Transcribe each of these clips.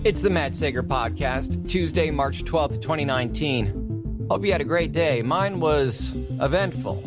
It's the Matt Sager Podcast, Tuesday, March 12th, 2019. Hope you had a great day. Mine was eventful.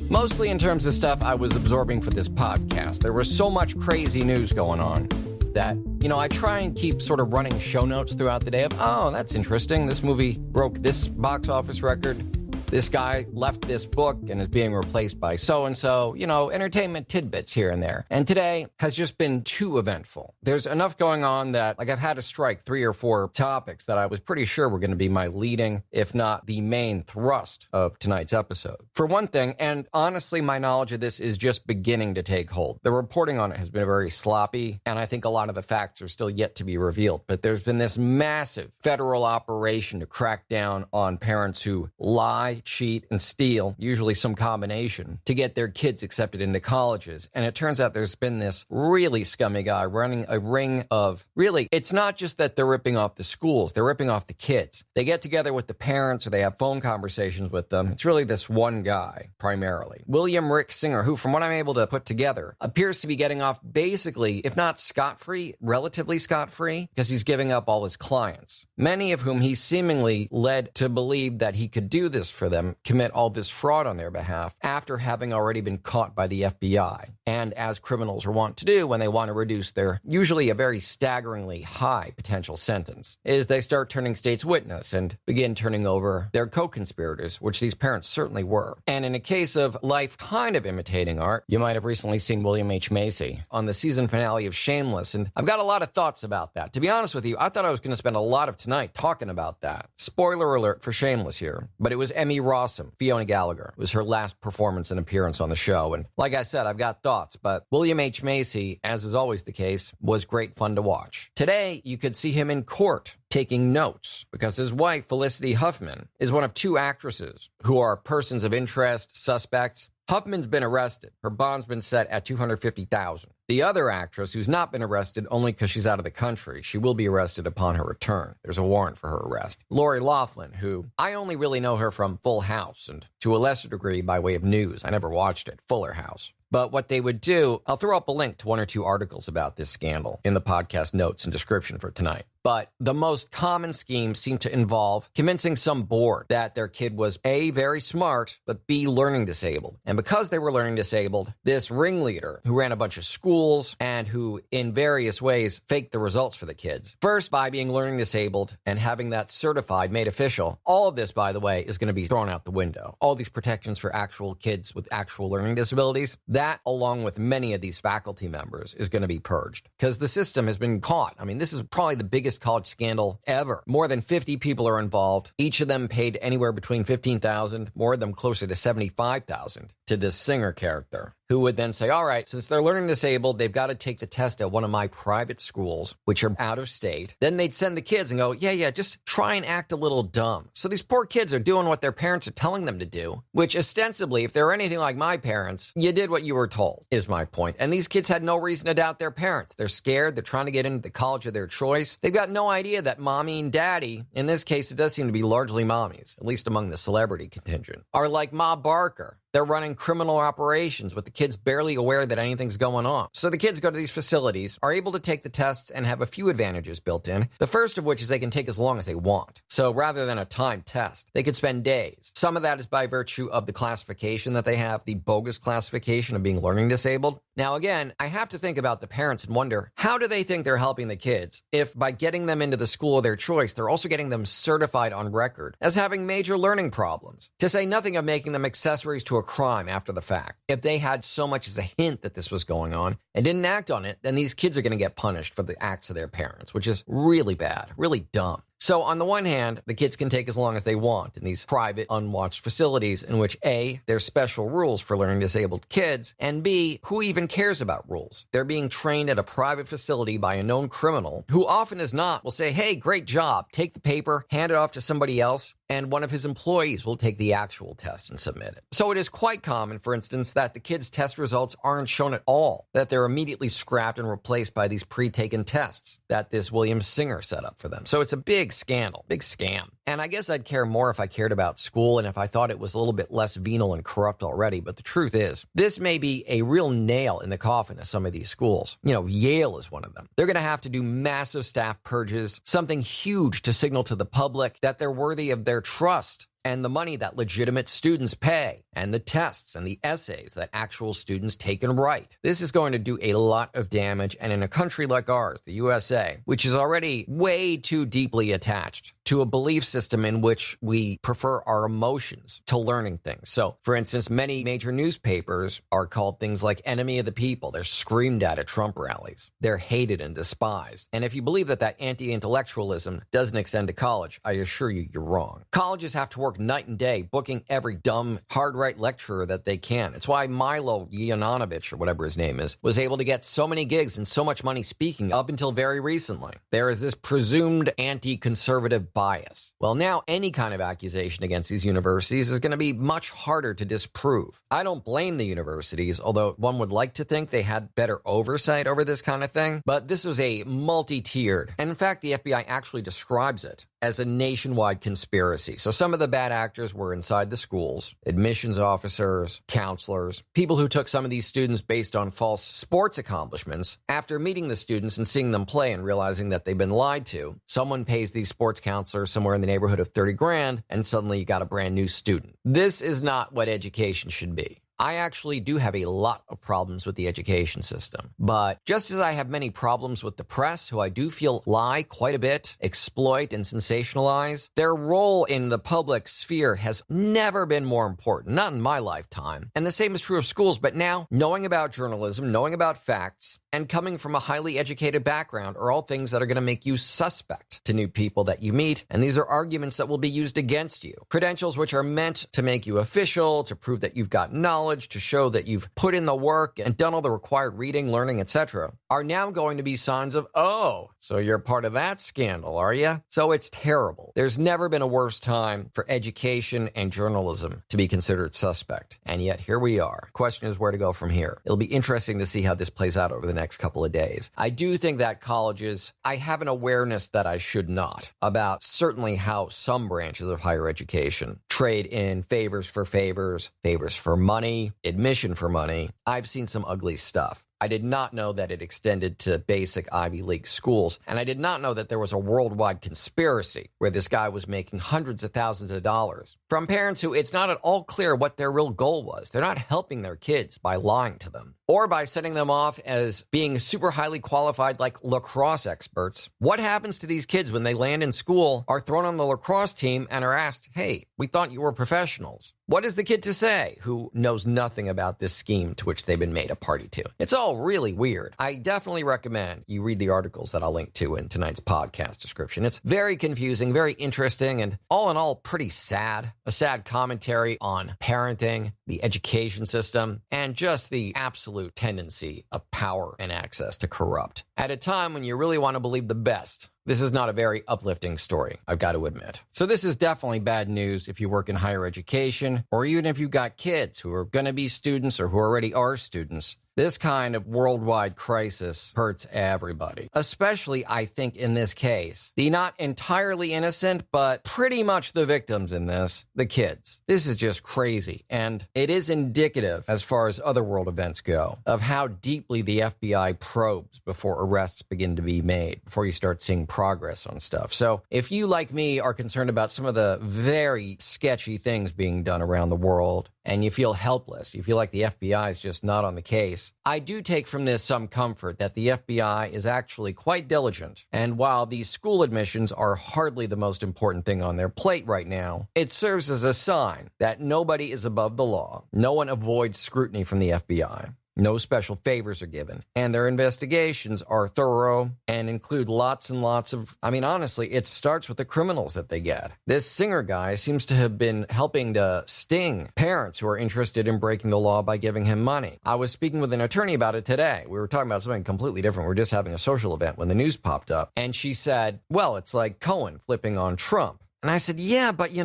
Mostly in terms of stuff I was absorbing for this podcast. There was so much crazy news going on that, I try and keep sort of running show notes throughout the day of, oh, that's interesting. This movie broke this box office record. This guy left this book and is being replaced by so-and-so, entertainment tidbits here and there. And today has just been too eventful. There's enough going on that, I've had to strike 3 or 4 topics that I was pretty sure were going to be my leading, if not the main thrust of tonight's episode. For one thing, and honestly, my knowledge of this is just beginning to take hold. The reporting on it has been very sloppy, and I think a lot of the facts are still yet to be revealed. But there's been this massive federal operation to crack down on parents who lie, cheat, and steal, usually some combination, to get their kids accepted into colleges. And it turns out there's been this really scummy guy running a ring of, really, it's not just that they're ripping off the schools, they're ripping off the kids. They get together with the parents or they have phone conversations with them. It's really this one guy, primarily. William Rick Singer, who, from what I'm able to put together, appears to be getting off basically, if not scot-free, relatively scot-free, because he's giving up all his clients, many of whom he seemingly led to believe that he could do this for them, commit all this fraud on their behalf after having already been caught by the FBI. And as criminals are wont to do when they want to reduce their usually a very staggeringly high potential sentence, is they start turning state's witness and begin turning over their co-conspirators, which these parents certainly were. And in a case of life kind of imitating art, you might have recently seen William H. Macy on the season finale of Shameless, and I've got a lot of thoughts about that. To be honest with you, I thought I was going to spend a lot of tonight talking about that. Spoiler alert for Shameless here, but it was Emmy Rossum, Fiona Gallagher. It was her last performance and appearance on the show. And like I said, I've got thoughts, but William H. Macy, as is always the case, was great fun to watch. Today, you could see him in court taking notes because his wife, Felicity Huffman, is one of 2 actresses who are persons of interest, suspects. Huffman's been arrested. Her bond's been set at $250,000. The other actress, who's not been arrested only because she's out of the country, she will be arrested upon her return. There's a warrant for her arrest. Lori Loughlin, who I only really know her from Full House and to a lesser degree by way of news. I never watched it, Fuller House. But what they would do, I'll throw up a link to 1 or 2 articles about this scandal in the podcast notes and description for tonight. But the most common schemes seem to involve convincing some board that their kid was A, very smart, but B, learning disabled. And because they were learning disabled, this ringleader who ran a bunch of schools and who in various ways faked the results for the kids, first by being learning disabled and having that certified, made official. All of this, by the way, is going to be thrown out the window. All these protections for actual kids with actual learning disabilities, that, along with many of these faculty members, is going to be purged because the system has been caught. I mean, this is probably the biggest college scandal ever. More than 50 people are involved. Each of them paid anywhere between $15,000, more of them closer to $75,000 to this Singer character, who would then say, all right, since they're learning disabled, they've got to take the test at one of my private schools, which are out of state. Then they'd send the kids and go, yeah, just try and act a little dumb. So these poor kids are doing what their parents are telling them to do, which ostensibly, if they're anything like my parents, you did what you were told, is my point. And these kids had no reason to doubt their parents. They're scared. They're trying to get into the college of their choice. They've got no idea that mommy and daddy, in this case, it does seem to be largely mommies, at least among the celebrity contingent, are like Ma Barker. They're running criminal operations with the kids barely aware that anything's going on. So the kids go to these facilities, are able to take the tests, and have a few advantages built in. The first of which is they can take as long as they want. So rather than a timed test, they could spend days. Some of that is by virtue of the classification that they have, the bogus classification of being learning disabled. Now, again, I have to think about the parents and wonder, how do they think they're helping the kids if by getting them into the school of their choice, they're also getting them certified on record as having major learning problems, to say nothing of making them accessories to a crime after the fact? If they had so much as a hint that this was going on and didn't act on it, then these kids are going to get punished for the acts of their parents, which is really bad, really dumb. So on the one hand, the kids can take as long as they want in these private, unwatched facilities in which A, there's special rules for learning disabled kids, and B, who even cares about rules? They're being trained at a private facility by a known criminal who often as not will say, hey, great job, take the paper, hand it off to somebody else, and one of his employees will take the actual test and submit it. So it is quite common, for instance, that the kids' test results aren't shown at all, that they're immediately scrapped and replaced by these pre-taken tests that this William Singer set up for them. So it's a big big scandal, big scam. And I guess I'd care more if I cared about school and if I thought it was a little bit less venal and corrupt already. But the truth is, this may be a real nail in the coffin of some of these schools. Yale is one of them. They're going to have to do massive staff purges, something huge to signal to the public that they're worthy of their trust and the money that legitimate students pay, and the tests and the essays that actual students take and write. This is going to do a lot of damage, and in a country like ours, the USA, which is already way too deeply attached to a belief system in which we prefer our emotions to learning things. So, for instance, many major newspapers are called things like enemy of the people. They're screamed at Trump rallies. They're hated and despised. And if you believe that anti-intellectualism doesn't extend to college, I assure you, you're wrong. Colleges have to work night and day, booking every dumb, hard-right lecturer that they can. It's why Milo Yiannopoulos, or whatever his name is, was able to get so many gigs and so much money speaking up until very recently. There is this presumed anti-conservative bias. Well, now any kind of accusation against these universities is going to be much harder to disprove. I don't blame the universities, although one would like to think they had better oversight over this kind of thing, but this was a multi-tiered, and in fact, the FBI actually describes it as a nationwide conspiracy. So some of the bad actors were inside the schools, admissions officers, counselors, people who took some of these students based on false sports accomplishments. After meeting the students and seeing them play and realizing that they've been lied to, someone pays these sports counselors somewhere in the neighborhood of 30 grand, and suddenly you got a brand new student. This is not what education should be. I actually do have a lot of problems with the education system. But just as I have many problems with the press, who I do feel lie quite a bit, exploit and sensationalize, their role in the public sphere has never been more important, not in my lifetime. And the same is true of schools, but now knowing about journalism, knowing about facts, and coming from a highly educated background are all things that are going to make you suspect to new people that you meet, and these are arguments that will be used against you. Credentials which are meant to make you official, to prove that you've got knowledge, to show that you've put in the work and done all the required reading, learning, etc., are now going to be signs of, oh, so you're part of that scandal, are you? So it's terrible. There's never been a worse time for education and journalism to be considered suspect, and yet here we are. Question is where to go from here. It'll be interesting to see how this plays out over the next couple of days. I do think that colleges, I have an awareness that I should not about certainly how some branches of higher education trade in favors for money, admission for money. I've seen some ugly stuff. I did not know that it extended to basic Ivy League schools, and I did not know that there was a worldwide conspiracy where this guy was making hundreds of thousands of dollars from parents who it's not at all clear what their real goal was. They're not helping their kids by lying to them or by setting them off as being super highly qualified like lacrosse experts. What happens to these kids when they land in school, are thrown on the lacrosse team, and are asked, hey, we thought you were professionals? What is the kid to say who knows nothing about this scheme to which they've been made a party to? It's all really weird. I definitely recommend you read the articles that I'll link to in tonight's podcast description. It's very confusing, very interesting, and all in all, pretty sad. A sad commentary on parenting, the education system, and just the absolute tendency of power and access to corrupt. At a time when you really want to believe the best, this is not a very uplifting story, I've got to admit. So this is definitely bad news if you work in higher education, or even if you've got kids who are going to be students or who already are students. This kind of worldwide crisis hurts everybody, especially, I think, in this case, the not entirely innocent, but pretty much the victims in this, the kids. This is just crazy, and it is indicative, as far as other world events go, of how deeply the FBI probes before arrests begin to be made, before you start seeing progress on stuff. So if you, like me, are concerned about some of the very sketchy things being done around the world, and you feel helpless, you feel like the FBI is just not on the case, I do take from this some comfort that the FBI is actually quite diligent. And while these school admissions are hardly the most important thing on their plate right now, it serves as a sign that nobody is above the law. No one avoids scrutiny from the FBI. No special favors are given, and their investigations are thorough and include lots and lots of, honestly, it starts with the criminals that they get. This Singer guy seems to have been helping to sting parents who are interested in breaking the law by giving him money. I was speaking with an attorney about it today. We were talking about something completely different. We were just having a social event when the news popped up, and she said, well, it's like Cohen flipping on Trump. And I said, yeah, but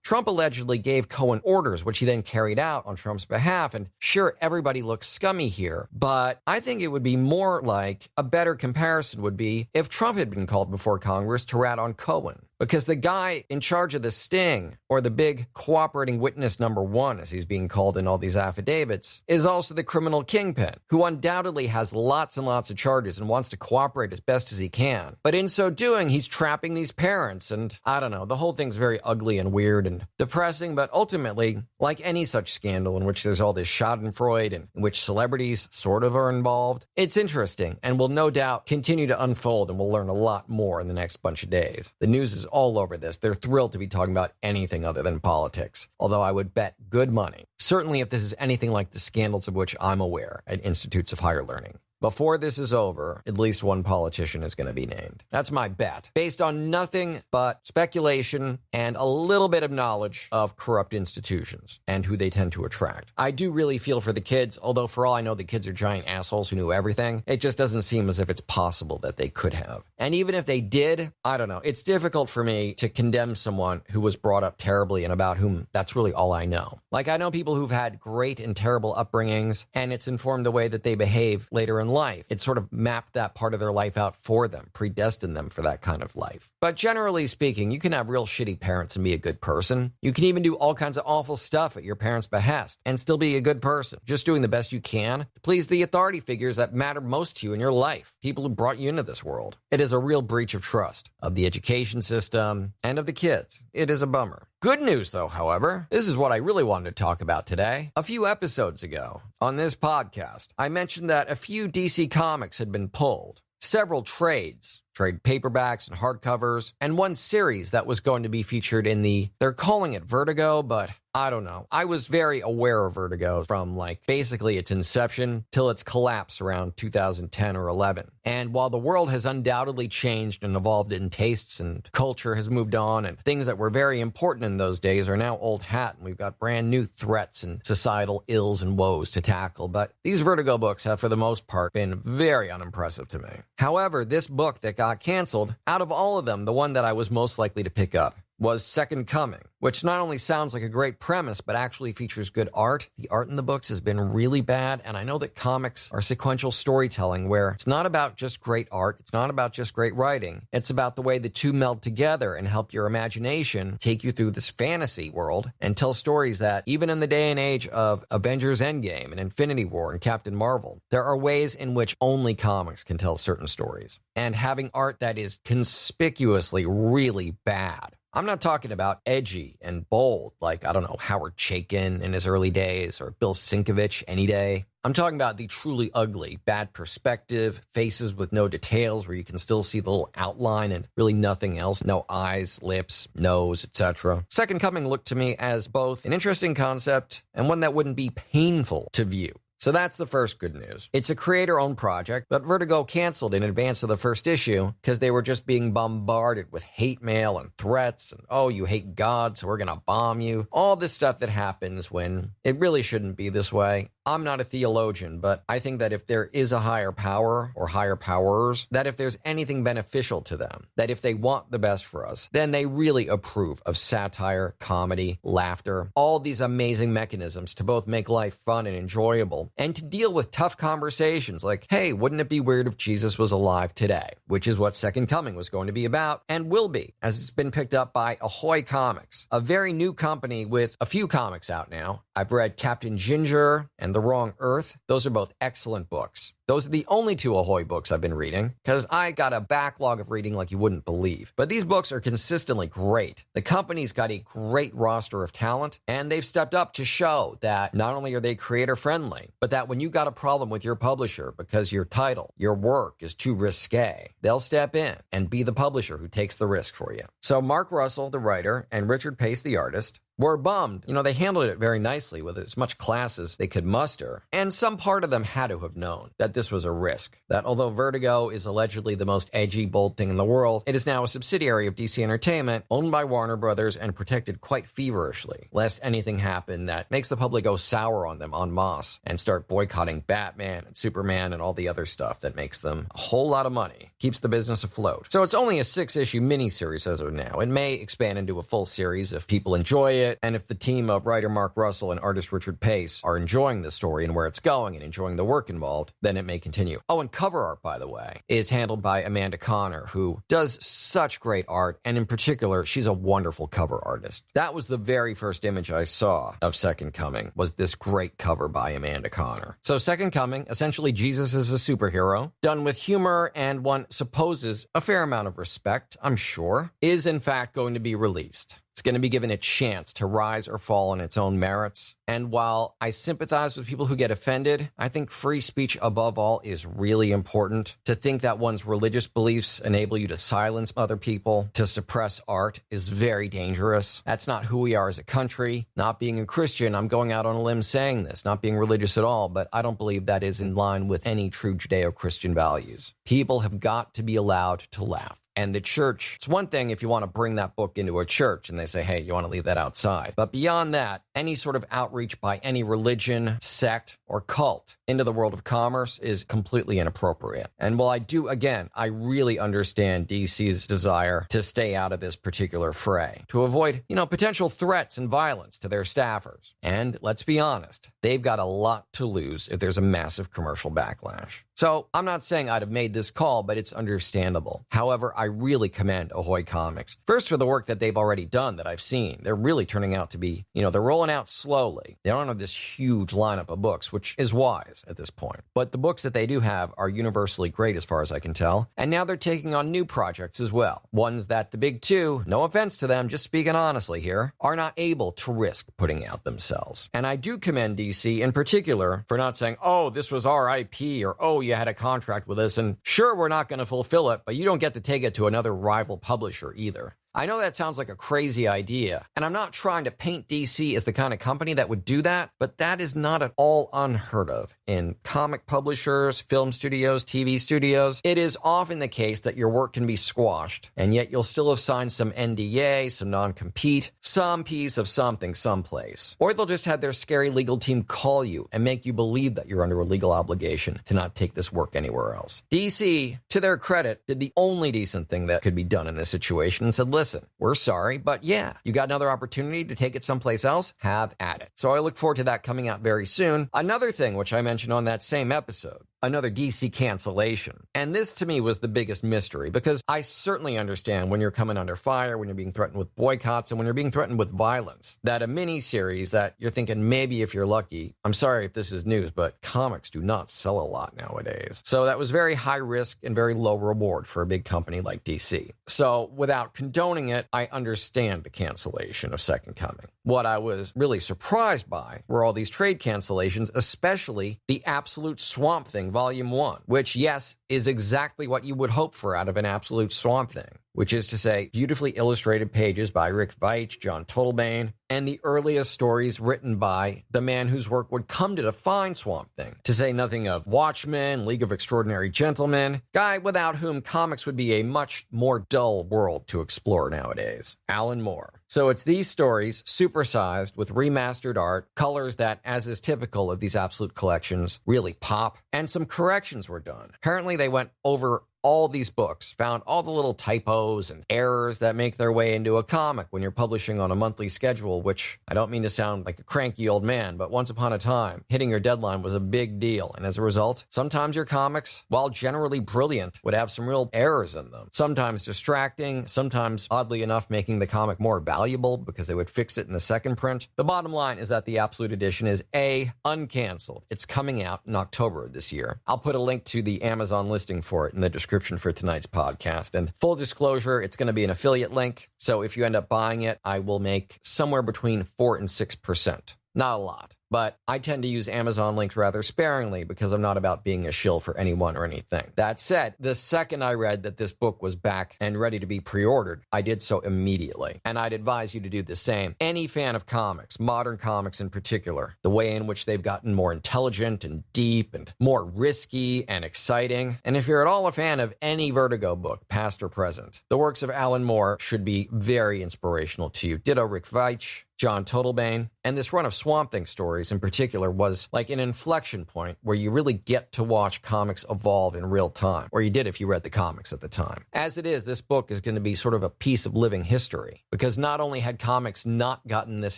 Trump allegedly gave Cohen orders, which he then carried out on Trump's behalf. And sure, everybody looks scummy here, but I think it would be more like a better comparison would be if Trump had been called before Congress to rat on Cohen. because the guy in charge of the sting, or the big cooperating witness number one, as he's being called in all these affidavits, is also the criminal kingpin, who undoubtedly has lots and lots of charges and wants to cooperate as best as he can. But in so doing, he's trapping these parents, and I don't know, the whole thing's very ugly and weird and depressing, but ultimately, like any such scandal in which there's all this schadenfreude and in which celebrities sort of are involved, it's interesting and will no doubt continue to unfold, and we'll learn a lot more in the next bunch of days. The news is all over this. They're thrilled to be talking about anything other than politics, although I would bet good money, certainly if this is anything like the scandals of which I'm aware at institutes of higher learning. Before this is over, at least one politician is going to be named. That's my bet, based on nothing but speculation and a little bit of knowledge of corrupt institutions and who they tend to attract. I do really feel for the kids, although for all I know, the kids are giant assholes who knew everything. It just doesn't seem as if it's possible that they could have. And even if they did, I don't know. It's difficult for me to condemn someone who was brought up terribly and about whom that's really all I know. Like, I know people who've had great and terrible upbringings, and it's informed the way that they behave later in life. It sort of mapped that part of their life out for them, predestined them for that kind of life. But generally speaking, you can have real shitty parents and be a good person. You can even do all kinds of awful stuff at your parents' behest and still be a good person, just doing the best you can to please the authority figures that matter most to you in your life, people who brought you into this world. It is a real breach of trust of the education system and of the kids. It is a bummer. Good news, though, however, this is what I really wanted to talk about today. A few episodes ago on this podcast, I mentioned that a few DC comics had been pulled. Several trade paperbacks and hardcovers, and one series that was going to be featured in they're calling it Vertigo, but I don't know. I was very aware of Vertigo from basically its inception till its collapse around 2010 or 11. And while the world has undoubtedly changed and evolved in tastes and culture has moved on, and things that were very important in those days are now old hat, and we've got brand new threats and societal ills and woes to tackle. But these Vertigo books have, for the most part, been very unimpressive to me. However, this book that got canceled, out of all of them, the one that I was most likely to pick up was Second Coming, which not only sounds like a great premise, but actually features good art. The art in the books has been really bad, and I know that comics are sequential storytelling where it's not about just great art, it's not about just great writing, it's about the way the two meld together and help your imagination take you through this fantasy world and tell stories that, even in the day and age of Avengers Endgame and Infinity War and Captain Marvel, there are ways in which only comics can tell certain stories. And having art that is conspicuously really bad. I'm not talking about edgy and bold, like, I don't know, Howard Chaykin in his early days or Bill Sienkiewicz any day. I'm talking about the truly ugly, bad perspective, faces with no details where you can still see the little outline and really nothing else, no eyes, lips, nose, etc. Second Coming looked to me as both an interesting concept and one that wouldn't be painful to view. So that's the first good news. It's a creator-owned project, but Vertigo canceled in advance of the first issue because they were just being bombarded with hate mail and threats and, oh, you hate God, so we're going to bomb you. All this stuff that happens when it really shouldn't be this way. I'm not a theologian, but I think that if there is a higher power or higher powers, that if there's anything beneficial to them, that if they want the best for us, then they really approve of satire, comedy, laughter, all these amazing mechanisms to both make life fun and enjoyable, and to deal with tough conversations like, hey, wouldn't it be weird if Jesus was alive today? Which is what Second Coming was going to be about and will be, as it's been picked up by Ahoy Comics, a very new company with a few comics out now. I've read Captain Ginger and The Wrong Earth. Those are both excellent books. Those are the only two Ahoy books I've been reading, because I got a backlog of reading like you wouldn't believe. But these books are consistently great. The company's got a great roster of talent, and they've stepped up to show that not only are they creator-friendly, but that when you got a problem with your publisher because your title, your work is too risque, they'll step in and be the publisher who takes the risk for you. So Mark Russell, the writer, and Richard Pace, the artist, were bummed. They handled it very nicely with as much class as they could muster. And some part of them had to have known that this was a risk. That although Vertigo is allegedly the most edgy, bold thing in the world, it is now a subsidiary of DC Entertainment, owned by Warner Brothers and protected quite feverishly, lest anything happen that makes the public go sour on them en masse and start boycotting Batman and Superman and all the other stuff that makes them a whole lot of money. keeps the business afloat. So it's only a 6-issue miniseries as of now. It may expand into a full series if people enjoy it, and if the team of writer Mark Russell and artist Richard Pace are enjoying the story and where it's going and enjoying the work involved, then it may continue. Oh, and cover art, by the way, is handled by Amanda Connor, who does such great art, and in particular, she's a wonderful cover artist. That was the very first image I saw of Second Coming, was this great cover by Amanda Connor. So Second Coming, essentially Jesus is a superhero, done with humor and one supposes a fair amount of respect, I'm sure, is in fact going to be released. It's going to be given a chance to rise or fall on its own merits. And while I sympathize with people who get offended, I think free speech above all is really important. To think that one's religious beliefs enable you to silence other people, to suppress art, is very dangerous. That's not who we are as a country. Not being a Christian, I'm going out on a limb saying this, not being religious at all, but I don't believe that is in line with any true Judeo-Christian values. People have got to be allowed to laugh. And the church, it's one thing if you want to bring that book into a church and they say, hey, you want to leave that outside. But beyond that, any sort of outreach by any religion, sect, or cult into the world of commerce is completely inappropriate. And while I really understand DC's desire to stay out of this particular fray, to avoid, potential threats and violence to their staffers. And let's be honest, they've got a lot to lose if there's a massive commercial backlash. So I'm not saying I'd have made this call, but it's understandable. However, I really commend Ahoy Comics. First, for the work that they've already done that I've seen. They're really turning out to be, they're rolling out slowly. They don't have this huge lineup of books, which is wise at this point. But the books that they do have are universally great as far as I can tell. And now they're taking on new projects as well. Ones that the big two, no offense to them, just speaking honestly here, are not able to risk putting out themselves. And I do commend DC in particular for not saying, oh, this was our IP, or oh, you had a contract with us, and sure, we're not going to fulfill it, but you don't get to take it to another rival publisher either. I know that sounds like a crazy idea, and I'm not trying to paint DC as the kind of company that would do that, but that is not at all unheard of in comic publishers, film studios, TV studios. It is often the case that your work can be squashed, and yet you'll still have signed some NDA, some non-compete, some piece of something someplace. Or they'll just have their scary legal team call you and make you believe that you're under a legal obligation to not take this work anywhere else. DC, to their credit, did the only decent thing that could be done in this situation and said, listen, we're sorry, but yeah, you got another opportunity to take it someplace else? Have at it. So I look forward to that coming out very soon. Another thing, which I mentioned on that same episode, another DC cancellation. And this to me was the biggest mystery, because I certainly understand when you're coming under fire, when you're being threatened with boycotts, and when you're being threatened with violence, that a mini-series that you're thinking maybe if you're lucky, I'm sorry if this is news, but comics do not sell a lot nowadays. So that was very high risk and very low reward for a big company like DC. So without condoning it, I understand the cancellation of Second Coming. What I was really surprised by were all these trade cancellations, especially the Absolute Swamp Thing Volume 1, which, yes, is exactly what you would hope for out of an Absolute Swamp Thing, which is to say beautifully illustrated pages by Rick Veitch, John Totleben, and the earliest stories written by the man whose work would come to define Swamp Thing, to say nothing of Watchmen, League of Extraordinary Gentlemen, guy without whom comics would be a much more dull world to explore nowadays, Alan Moore. So it's these stories, supersized with remastered art, colors that, as is typical of these Absolute collections, really pop, and some corrections were done. Apparently they went over all these books, found all the little typos and errors that make their way into a comic when you're publishing on a monthly schedule, which I don't mean to sound like a cranky old man, but once upon a time, hitting your deadline was a big deal. And as a result, sometimes your comics, while generally brilliant, would have some real errors in them. Sometimes distracting, sometimes, oddly enough, making the comic more valuable because they would fix it in the second print. The bottom line is that the Absolute Edition is A, uncanceled. It's coming out in October of this year. I'll put a link to the Amazon listing for it in the description for tonight's podcast. And full disclosure, it's going to be an affiliate link. So if you end up buying it, I will make somewhere between 4 and 6%. Not a lot. But I tend to use Amazon links rather sparingly because I'm not about being a shill for anyone or anything. That said, the second I read that this book was back and ready to be pre-ordered, I did so immediately. And I'd advise you to do the same. Any fan of comics, modern comics in particular, the way in which they've gotten more intelligent and deep and more risky and exciting. And if you're at all a fan of any Vertigo book, past or present, the works of Alan Moore should be very inspirational to you. Ditto Rick Veitch, John Totleben, and this run of Swamp Thing stories stories in particular was like an inflection point where you really get to watch comics evolve in real time, or you did if you read the comics at the time. As it is, this book is going to be sort of a piece of living history, because not only had comics not gotten this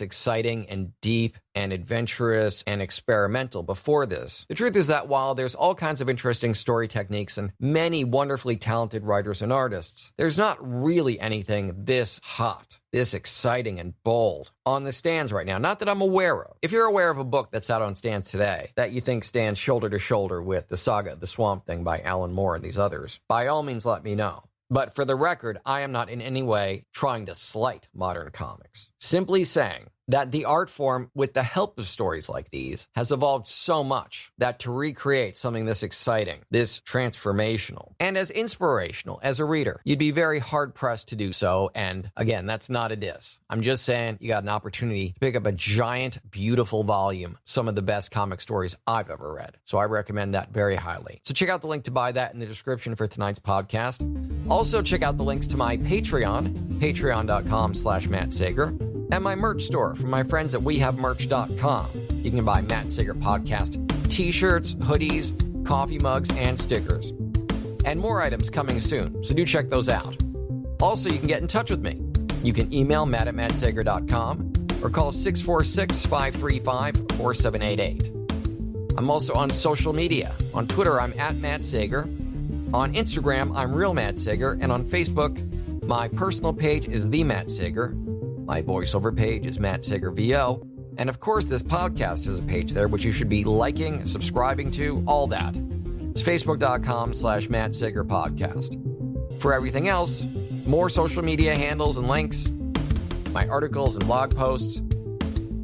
exciting and deep and adventurous and experimental before this, the truth is that while there's all kinds of interesting story techniques and many wonderfully talented writers and artists, there's not really anything this hot, this exciting and bold on the stands right now. Not that I'm aware of. If you're aware of a book that's out on stands today that you think stands shoulder to shoulder with The Saga of the Swamp Thing by Alan Moore and these others, by all means let me know. But for the record, I am not in any way trying to slight modern comics. Simply saying that the art form, with the help of stories like these, has evolved so much that to recreate something this exciting, this transformational, and as inspirational as a reader, you'd be very hard-pressed to do so. And again, that's not a diss. I'm just saying you got an opportunity to pick up a giant, beautiful volume, some of the best comic stories I've ever read. So I recommend that very highly. So check out the link to buy that in the description for tonight's podcast. Also, check out the links to my Patreon, patreon.com/Matt Sager, and my merch store from my friends at wehavemerch.com. You can buy Matt Sager Podcast t-shirts, hoodies, coffee mugs, and stickers. And more items coming soon, so do check those out. Also, you can get in touch with me. You can email matt@mattsager.com or call 646-535-4788. I'm also on social media. On Twitter, I'm @MattSager. On Instagram, I'm Real Matt Sager. And on Facebook, my personal page is The Matt Sager. My voiceover page is Matt Sager VO. And of course, this podcast has a page there, which you should be liking, subscribing to, all that. It's facebook.com/Matt Sager Podcast. For everything else, more social media handles and links, my articles and blog posts,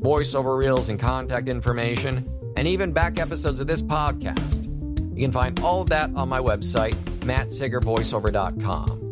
voiceover reels and contact information, and even back episodes of this podcast. You can find all of that on my website, mattsagervoiceover.com.